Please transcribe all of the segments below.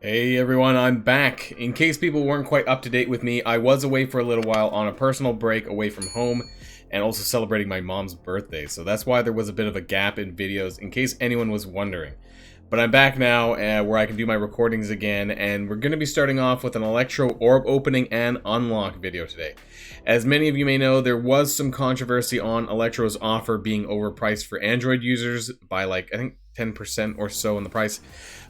Hey everyone, I'm back. In case people weren't quite up to date with me, I was away for a little while on a personal break away from home and also celebrating my mom's birthday, so that's why there was a bit of a gap in videos in case anyone was wondering. But I'm back now where I can do my recordings again, and we're going to be starting off with an Electro Orb Opening and Unlock video today. As many of you may know, there was some controversy on Electro's offer being overpriced for Android users by I think 10% or so in the price,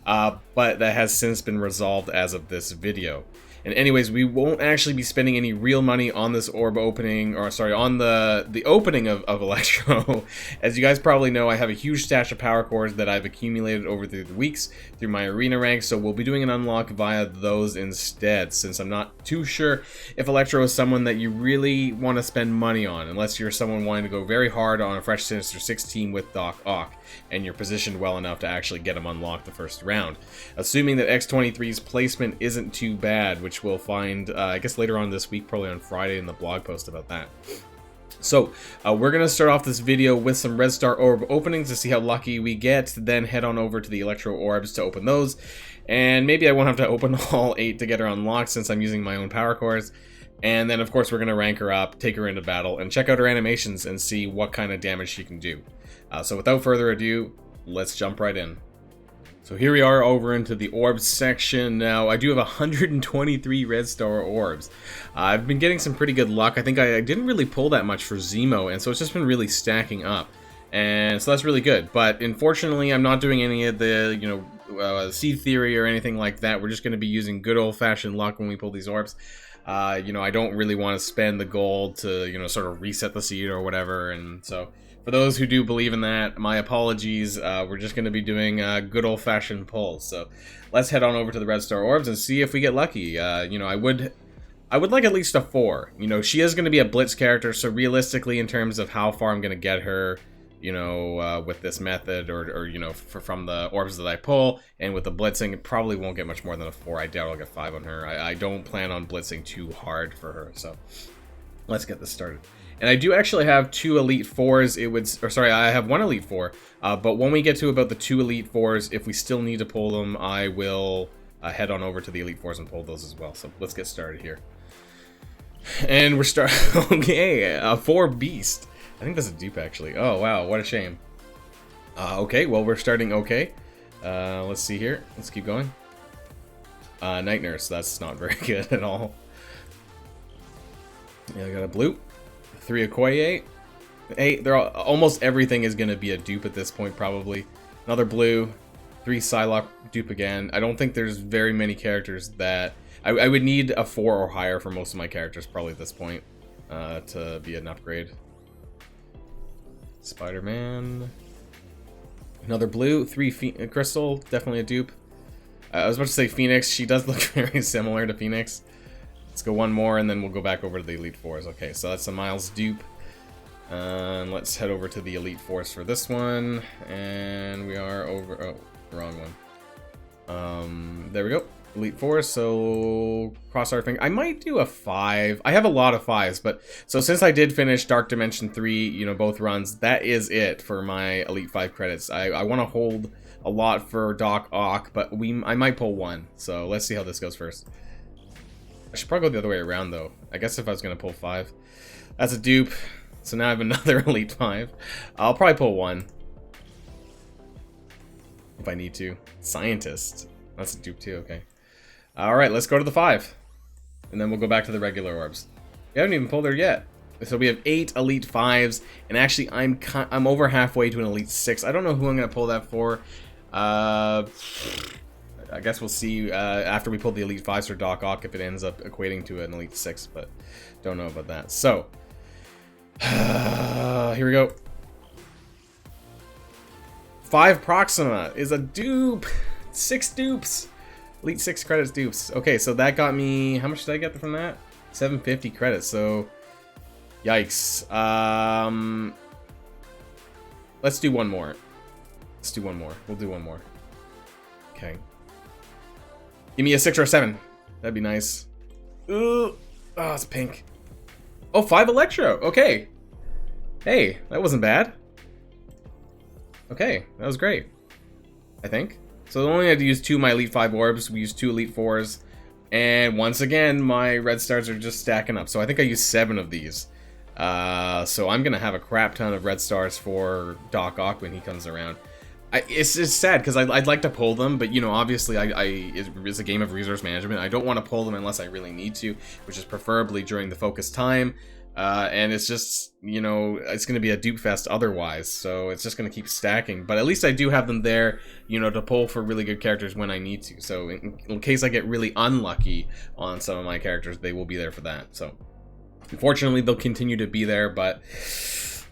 but that has since been resolved as of this video. And anyways, we won't actually be spending any real money on this orb opening, or sorry, on the opening of Electro. As you guys probably know, I have a huge stash of power cores that I've accumulated over the weeks through my arena ranks, so we'll be doing an unlock via those instead, since I'm not too sure if Electro is someone that you really want to spend money on, unless you're someone wanting to go very hard on a fresh Sinister 6 team with Doc Ock, and you're positioned well enough to actually get him unlocked the first round. Assuming that X23's placement isn't too bad, which we'll find, I guess, later on this week, probably on Friday in the blog post about that. So, we're going to start off this video with some Red Star Orb openings to see how lucky we get, then head on over to the Electro Orbs to open those. And maybe I won't have to open all 8 to get her unlocked since I'm using my own power cores. And then, of course, we're going to rank her up, take her into battle, and check out her animations and see what kind of damage she can do. So without further ado, let's jump right in. So here we are over into the orbs section. Now, I do have 123 Red Star Orbs. I've been getting some pretty good luck. I think I didn't really pull that much for Zemo, and so it's just been really stacking up. And so that's really good. But unfortunately, I'm not doing any of the, seed theory or anything like that. We're just going to be using good old-fashioned luck when we pull these orbs. I don't really want to spend the gold to, sort of reset the seed or whatever, and so for those who do believe in that, my apologies. We're just going to be doing good old-fashioned pulls. So let's head on over to the Red Star Orbs and see if we get lucky. I would like at least a 4. She is going to be a Blitz character, so realistically, in terms of how far I'm going to get her, with this method or from the orbs that I pull, and with the blitzing, it probably won't get much more than a 4. I doubt I'll get 5 on her. I don't plan on blitzing too hard for her, so let's get this started. And I do actually have 2 Elite 4s. I have 1 Elite 4. But when we get to about the 2 Elite 4s, if we still need to pull them, I will head on over to the Elite 4s and pull those as well. So let's get started here. And we're starting. Okay, a 4 Beast. I think that's a dupe actually. Oh wow, what a shame. Okay, well we're starting okay. Let's see here. Let's keep going. Night Nurse. That's not very good at all. Yeah, I got a blue. 3 Okoye. Hey, almost everything is going to be a dupe at this point, probably. Another blue. 3 Psylocke dupe again. I don't think there's very many characters that... I would need a 4 or higher for most of my characters, probably at this point, to be an upgrade. Spider-Man. Another blue. 3 Crystal. Definitely a dupe. I was about to say Phoenix. She does look very similar to Phoenix. Let's go 1 more, and then we'll go back over to the Elite 4s. Okay, so that's a Miles dupe. And let's head over to the Elite 4s for this one. And we are over... Oh, wrong one. There we go. Elite 4, so cross our finger. I might do a 5. I have a lot of 5s, but... So since I did finish Dark Dimension 3, both runs, that is it for my Elite 5 credits. I want to hold a lot for Doc Ock, but I might pull 1. So let's see how this goes first. I should probably go the other way around, though. I guess if I was going to pull 5. That's a dupe. So now I have another Elite 5. I'll probably pull 1. If I need to. Scientist. That's a dupe, too. Okay. Alright, let's go to the 5. And then we'll go back to the regular orbs. We haven't even pulled her yet. So we have 8 Elite 5s. And actually, I'm over halfway to an Elite 6. I don't know who I'm going to pull that for. I guess we'll see after we pull the Elite 5s for Doc Ock if it ends up equating to an Elite 6, but don't know about that. So, here we go. 5 Proxima is a dupe. 6 dupes. Elite 6 credits dupes. Okay, so that got me... How much did I get from that? 750 credits, so... Yikes. Let's do 1 more. Let's do 1 more. We'll do 1 more. Okay. Give me a 6 or a 7. That'd be nice. Ooh. Oh, it's pink. Oh, 5 Electro. Okay. Hey, that wasn't bad. Okay, that was great. I think. So I only had to use 2 of my Elite 5 orbs. We used 2 Elite 4s. And once again, my red stars are just stacking up. So I think I used 7 of these. So I'm going to have a crap ton of red stars for Doc Ock when he comes around. It's sad because I'd like to pull them, but, you know, obviously it's a game of resource management. I don't want to pull them unless I really need to, which is preferably during the focus time. And it's just, you know, it's going to be a dupe fest otherwise, so it's just going to keep stacking. But at least I do have them there, you know, to pull for really good characters when I need to. So in case I get really unlucky on some of my characters, they will be there for that. So unfortunately, they'll continue to be there, but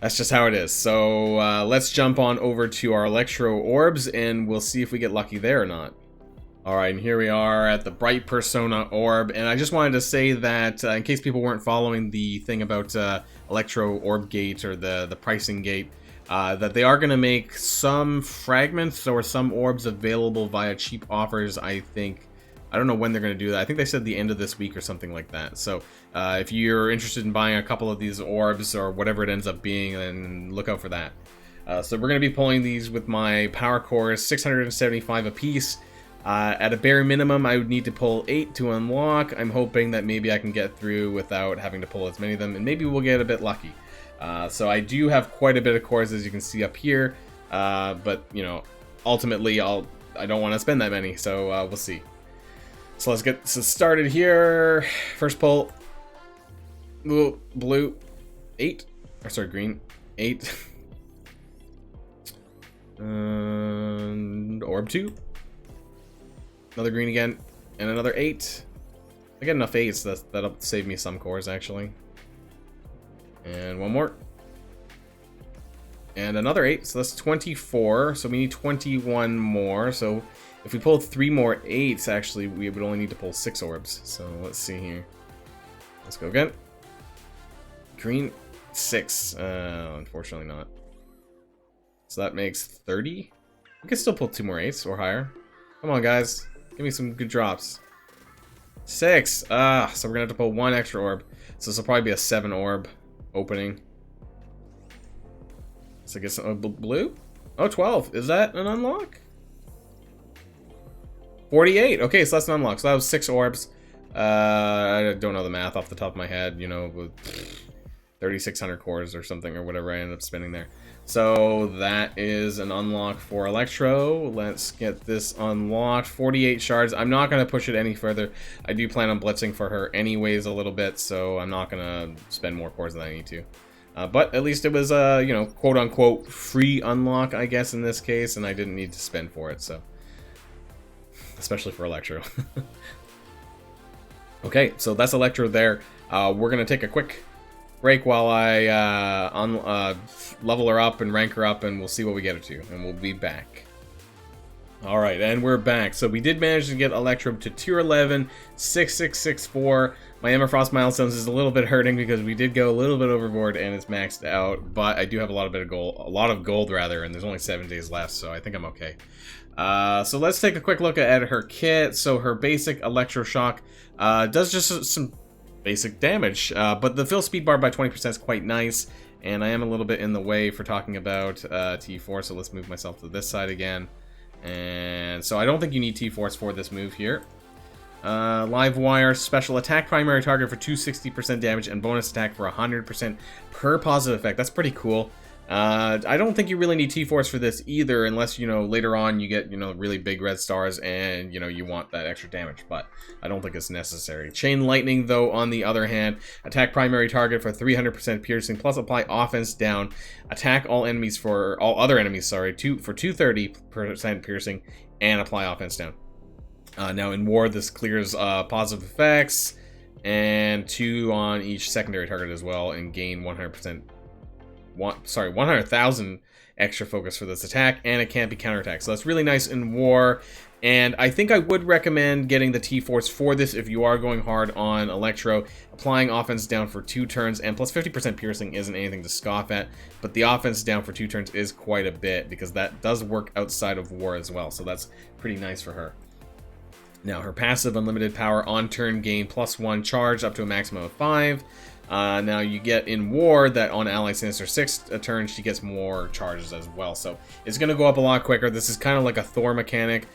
that's just how it is. So let's jump on over to our Electro Orbs, and we'll see if we get lucky there or not. Alright, and here we are at the Bright Persona Orb, and I just wanted to say that, in case people weren't following the thing about Electro Orb Gate, or the pricing gate, that they are going to make some fragments or some orbs available via cheap offers, I think. I don't know when they're going to do that. I think they said the end of this week or something like that. So if you're interested in buying a couple of these orbs or whatever it ends up being, then look out for that. So we're going to be pulling these with my power cores, 675 apiece. At a bare minimum, I would need to pull 8 to unlock. I'm hoping that maybe I can get through without having to pull as many of them, and maybe we'll get a bit lucky. So I do have quite a bit of cores, as you can see up here, but, you know, ultimately I don't want to spend that many, so we'll see. So let's get this started here. First pull. Ooh, blue. 8. Or sorry, green. 8. And orb 2. Another green again. And another 8. I get enough 8s. That'll save me some cores, actually. And one more. And another 8. So that's 24. So we need 21 more. So if we pull 3 more 8s, actually, we would only need to pull 6 orbs. So let's see here. Let's go again. Green, 6. Unfortunately not. So that makes 30. We can still pull 2 more 8s or higher. Come on, guys. Give me some good drops. 6. So we're going to have to pull 1 extra orb. So this will probably be a 7 orb opening. So I guess blue? Oh, 12. Is that an unlock? 48. Okay, so that's an unlock. So that was 6 orbs. I don't know the math off the top of my head, you know, with 3,600 cores or something, or whatever I ended up spending there. So that is an unlock for Electro. Let's get this unlocked. 48 shards. I'm not going to push it any further. I do plan on blitzing for her anyways a little bit, so I'm not going to spend more cores than I need to. But at least it was a, you know, quote-unquote free unlock, I guess, in this case, and I didn't need to spend for it, so. Especially for Electro. Okay, so that's Electro there. We're going to take a quick break while I level her up and rank her up, and we'll see what we get her to, and we'll be back. Alright, and we're back. So we did manage to get Electro to tier 11, 6664. My Emma Frost milestones is a little bit hurting because we did go a little bit overboard and it's maxed out, but I do have a lot of gold rather, and there's only 7 days left, so I think I'm okay. So let's take a quick look at her kit. So her basic Electroshock does just some basic damage, but the fill speed bar by 20% is quite nice, and I am a little bit in the way for talking about T4, so let's move myself to this side again. And so I don't think you need T-Force for this move here. Live Wire, special attack primary target for 260% damage and bonus attack for 100% per positive effect. That's pretty cool. I don't think you really need T-Force for this either, unless, you know, later on you get, you know, really big red stars and, you know, you want that extra damage, but I don't think it's necessary. Chain Lightning, though, on the other hand, attack primary target for 300% piercing, plus apply offense down, attack all other enemies, for 230% piercing, and apply offense down. Now in War, this clears positive effects, and 2 on each secondary target as well, and gain 100,000 extra focus for this attack, and it can't be counterattacked. So that's really nice in War, and I think I would recommend getting the T-Force for this if you are going hard on Electro. Applying offense down for 2 turns, and plus 50% piercing isn't anything to scoff at, but the offense down for 2 turns is quite a bit, because that does work outside of War as well, so that's pretty nice for her. Now, her passive unlimited power on turn gain +1 charge up to a maximum of 5. Now you get in War that on Ally Sinister 6 turn, she gets more charges as well. So it's going to go up a lot quicker. This is kind of like a Thor mechanic.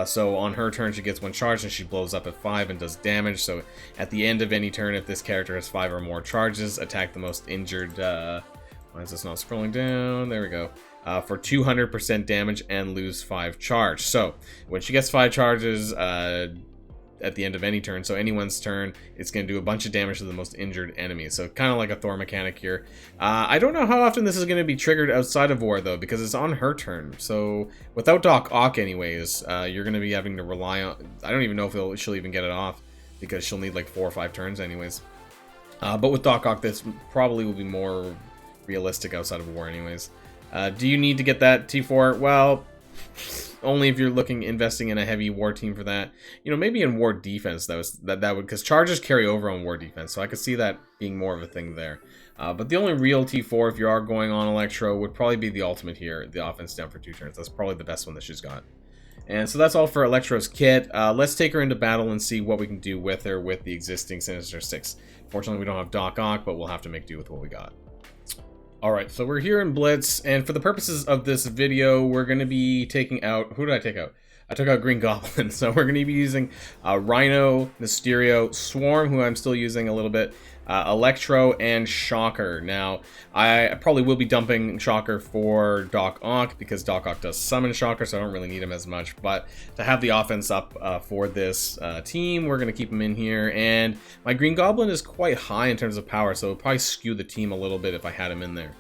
So on her turn, she gets 1 charge and she blows up at 5 and does damage. So at the end of any turn, if this character has 5 or more charges, attack the most injured. Why is this not scrolling down? There we go. For 200% damage and lose 5 charge. So when she gets 5 charges, at the end of any turn, so anyone's turn, it's going to do a bunch of damage to the most injured enemy. So kind of like a Thor mechanic here. I don't know how often this is going to be triggered outside of War though, because it's on her turn. So without Doc Ock anyways, you're going to be having to rely on, I don't even know if she'll even get it off, because she'll need like 4 or 5 turns anyways. But with Doc Ock, this probably will be more realistic outside of War anyways. Do you need to get that T4? Well, only if you're investing in a heavy War team for that. You know, maybe in War defense that would, because charges carry over on War defense, so I could see that being more of a thing there. But the only real T4 if you are going on Electro would probably be the ultimate here, the offense down for 2 turns. That's probably the best one that she's got. And so that's all for Electro's kit. Let's take her into battle and see what we can do with her with the existing Sinister 6. Fortunately, we don't have Doc Ock, but we'll have to make do with what we got. Alright, so we're here in Blitz, and for the purposes of this video, we're going to be taking out... Who did I take out? I took out Green Goblin, so we're going to be using Rhino, Mysterio, Swarm, who I'm still using a little bit, Electro, and Shocker. Now, I probably will be dumping Shocker for Doc Ock, because Doc Ock does summon Shocker, so I don't really need him as much. But to have the offense up for this team, we're going to keep him in here. And my Green Goblin is quite high in terms of power, so it'll probably skew the team a little bit if I had him in there.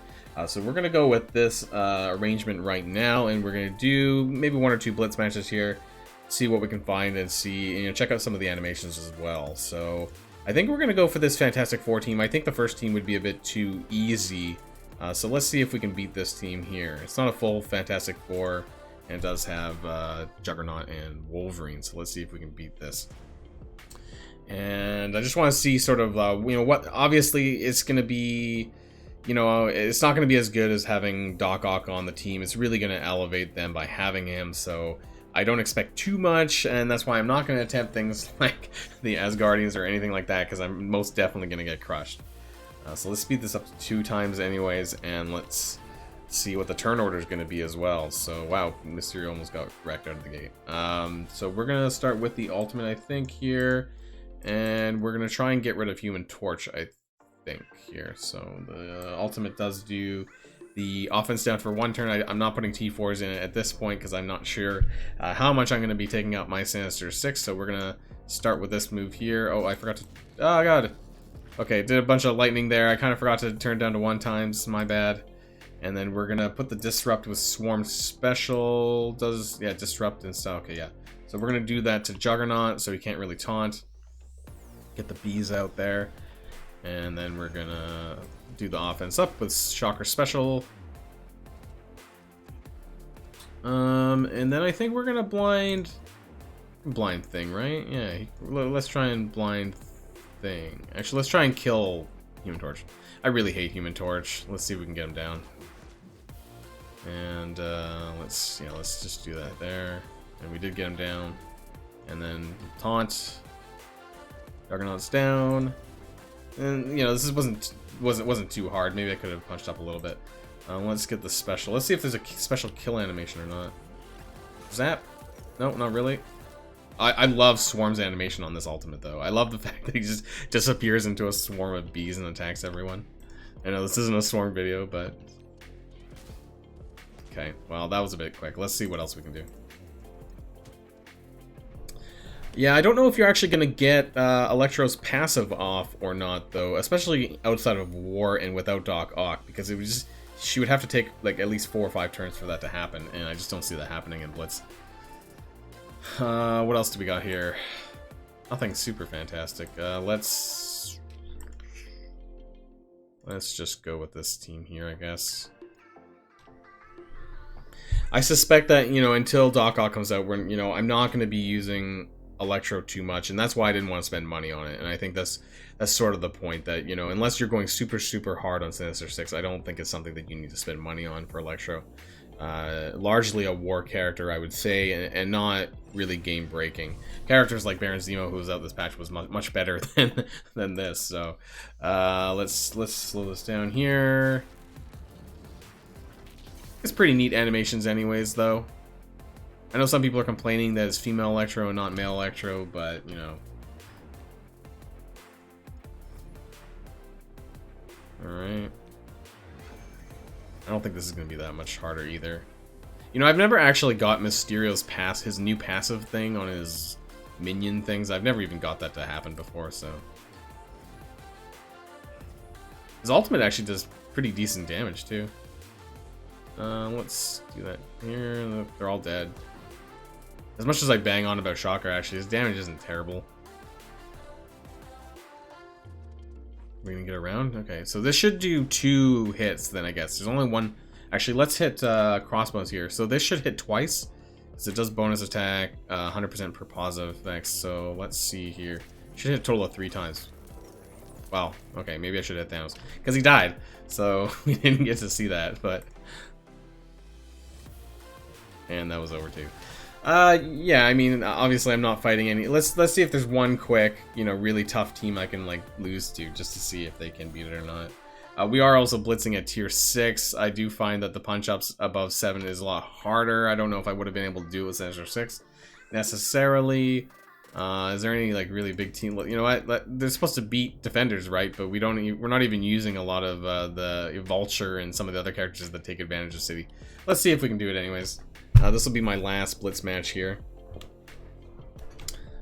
So we're going to go with this arrangement right now, and we're going to do maybe 1 or 2 Blitz matches here, see what we can find, and see, you know, check out some of the animations as well. So I think we're going to go for this Fantastic Four team. I think the first team would be a bit too easy, so let's see if we can beat this team here. It's not a full Fantastic Four, and it does have Juggernaut and Wolverine, so let's see if we can beat this. And I just want to see sort of, you know, what, obviously it's going to be... You know, it's not going to be as good as having Doc Ock on the team. It's really going to elevate them by having him, so I don't expect too much, and that's why I'm not going to attempt things like the Asgardians or anything like that, because I'm most definitely going to get crushed. So let's speed this up to 2 times anyways, and let's see what the turn order is going to be as well. So, wow, Mysterio almost got wrecked out of the gate. So we're going to start with the ultimate, I think, here, and we're going to try and get rid of Human Torch, I think, here. So the ultimate does do the offense down for 1 turn. I'm not putting T4s in it at this point because I'm not sure how much I'm going to be taking out my Sinister 6. So we're going to start with this move here. Oh, I forgot to... Oh, God. Okay, did a bunch of lightning there. I kind of forgot to turn down to 1 times. My bad. And then we're going to put the Disrupt with Swarm Special. Does... Yeah, Disrupt and stuff. Okay, yeah. So we're going to do that to Juggernaut so he can't really taunt. Get the bees out there. And then we're gonna do the offense up with Shocker Special. And then I think we're gonna blind Thing, right? Yeah, let's try and blind Thing. Actually, let's try and kill Human Torch. I really hate Human Torch. Let's see if we can get him down. And let's just do that there. And we did get him down. And then taunt. Juggernaut's down. And, you know, this wasn't too hard. Maybe I could have punched up a little bit. Let's get the special. Let's see if there's a special kill animation or not. Zap? No, not really. I love Swarm's animation on this ultimate, though. I love the fact that he just disappears into a swarm of bees and attacks everyone. I know this isn't a Swarm video, but... Okay, well, that was a bit quick. Let's see what else we can do. Yeah, I don't know if you're actually going to get Electro's passive off or not, though, especially outside of War and without Doc Ock, because it was just, she would have to take like at least 4 or 5 turns for that to happen, and I just don't see that happening in Blitz. What else do we got here? Nothing super fantastic. Let's just go with this team here, I guess. I suspect that, you know, until Doc Ock comes out, you know, I'm not going to be using Electro too much, and that's why I didn't want to spend money on it. And I think that's sort of the point, that, you know, unless you're going super hard on Sinister 6, I don't think it's something that you need to spend money on for Electro. largely a war character, I would say, and not really game breaking. Characters like Baron Zemo, who was out this patch, was much better than this. So let's slow this down here. It's pretty neat animations, anyways, though. I know some people are complaining that it's female Electro and not male Electro, but you know. Alright. I don't think this is going to be that much harder either. You know, I've never actually got Mysterio's his new passive thing on his minion things. I've never even got that to happen before, so. His ultimate actually does pretty decent damage, too. Let's do that here. They're all dead. As much as I bang on about Shocker, actually, his damage isn't terrible. We're gonna get around? Okay, so this should do 2 hits then, I guess. There's only one. Actually, let's hit crossbows here. So this should hit twice, because it does bonus attack, 100% per positive effects. So let's see here. Should hit a total of 3 times. Wow, okay, maybe I should hit Thanos. Because he died, so we didn't get to see that, but... And that was over too. Yeah, I mean, obviously I'm not fighting any. Let's see if there's one quick, you know, really tough team I can like lose to, just to see if they can beat it or not. We are also blitzing at tier 6. I do find that the punch ups above 7 is a lot harder. I don't know if I would have been able to do it with Sinister 6 necessarily. Is there any like really big team? You know what? They're supposed to beat defenders, right? But we're not even using a lot of the Vulture and some of the other characters that take advantage of City. Let's see if we can do it anyways. This will be my last Blitz match here.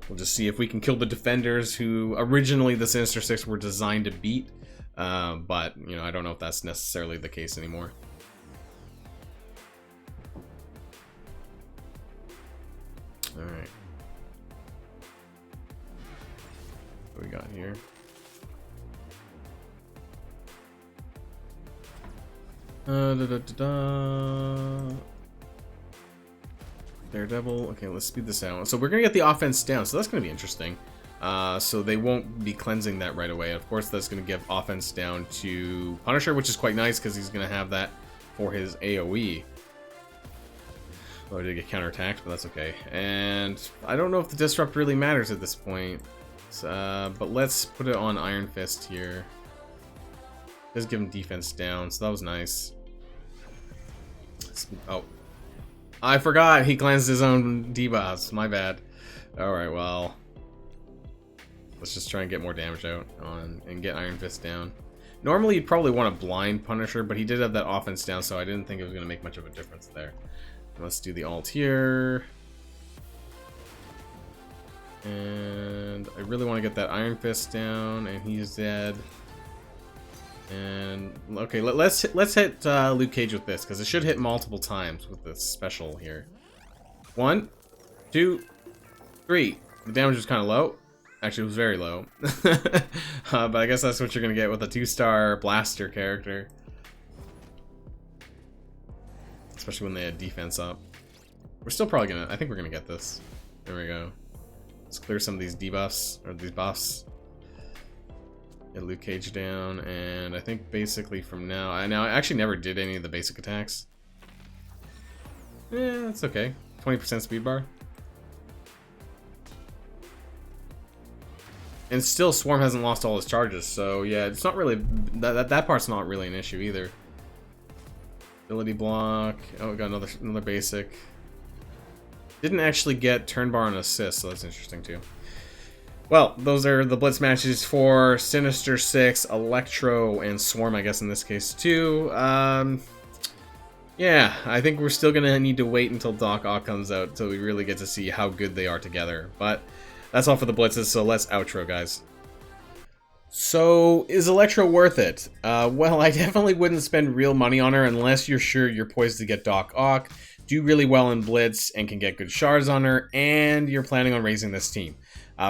We'll just see if we can kill the defenders who originally the Sinister 6 were designed to beat. But, you know, I don't know if that's necessarily the case anymore. Alright. What do we got here? Daredevil. Okay, let's speed this out. So we're gonna get the offense down, so that's gonna be interesting. So they won't be cleansing that right away. Of course, that's gonna give offense down to Punisher, which is quite nice because he's gonna have that for his AoE. Oh, I did get counterattacked, but that's okay. And I don't know if the disrupt really matters at this point. But let's put it on Iron Fist here. Just give him defense down, so that was nice. Oh. I forgot he cleansed his own debuffs. My bad. Alright, well. Let's just try and get more damage out on and get Iron Fist down. Normally you'd probably want to blind Punisher, but he did have that offense down, so I didn't think it was going to make much of a difference there. Let's do the ult here. And I really want to get that Iron Fist down, and he's dead. And okay, let's hit Luke Cage with this, because it should hit multiple times with this special here. 1, 2, 3. The damage was kind of low. Actually, it was very low. But I guess that's what you're gonna get with a 2-star blaster character, especially when they had defense up. We're still probably gonna. I think we're gonna get this. There we go. Let's clear some of these debuffs or these buffs. Get Luke Cage down, and I think basically from now, I actually never did any of the basic attacks. Yeah, that's okay. 20% speed bar. And still, Swarm hasn't lost all his charges, so yeah, it's not really that part's not really an issue either. Ability block. Oh, we got another basic. Didn't actually get turn bar and assist, so that's interesting too. Well, those are the Blitz matches for Sinister 6, Electro, and Swarm, I guess, in this case, too. Yeah, I think we're still going to need to wait until Doc Ock comes out until we really get to see how good they are together. But that's all for the Blitzes, so let's outro, guys. So, is Electro worth it? Well, I definitely wouldn't spend real money on her unless you're sure you're poised to get Doc Ock, do really well in Blitz, and can get good shards on her, and you're planning on raising this team.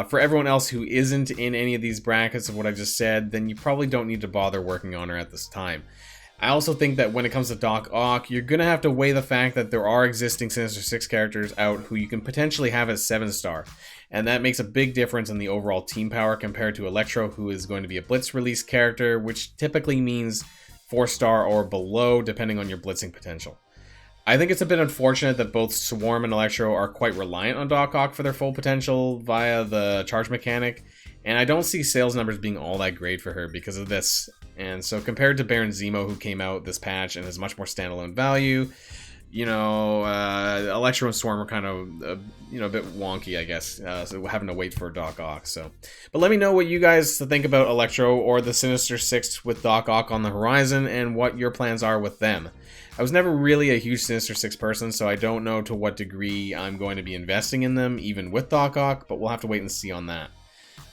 For everyone else who isn't in any of these brackets of what I just said, then you probably don't need to bother working on her at this time. I also think that when it comes to Doc Ock, you're going to have to weigh the fact that there are existing Sinister 6 characters out who you can potentially have as 7-star. And that makes a big difference in the overall team power compared to Electro, who is going to be a Blitz release character, which typically means 4-star or below, depending on your blitzing potential. I think it's a bit unfortunate that both Swarm and Electro are quite reliant on Doc Ock for their full potential via the charge mechanic, and I don't see sales numbers being all that great for her because of this. And so compared to Baron Zemo, who came out this patch and has much more standalone value, you know, Electro and Swarm are kind of, you know, a bit wonky, I guess, so we're having to wait for Doc Ock, so. But let me know what you guys think about Electro or the Sinister 6 with Doc Ock on the horizon and what your plans are with them. I was never really a huge Sinister 6 person, so I don't know to what degree I'm going to be investing in them, even with Doc Ock, but we'll have to wait and see on that.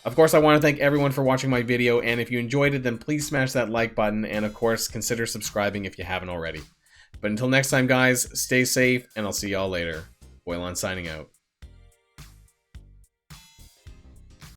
Of course, I want to thank everyone for watching my video, and if you enjoyed it, then please smash that like button, and of course, consider subscribing if you haven't already. But until next time, guys, stay safe, and I'll see y'all later. Boylon signing out.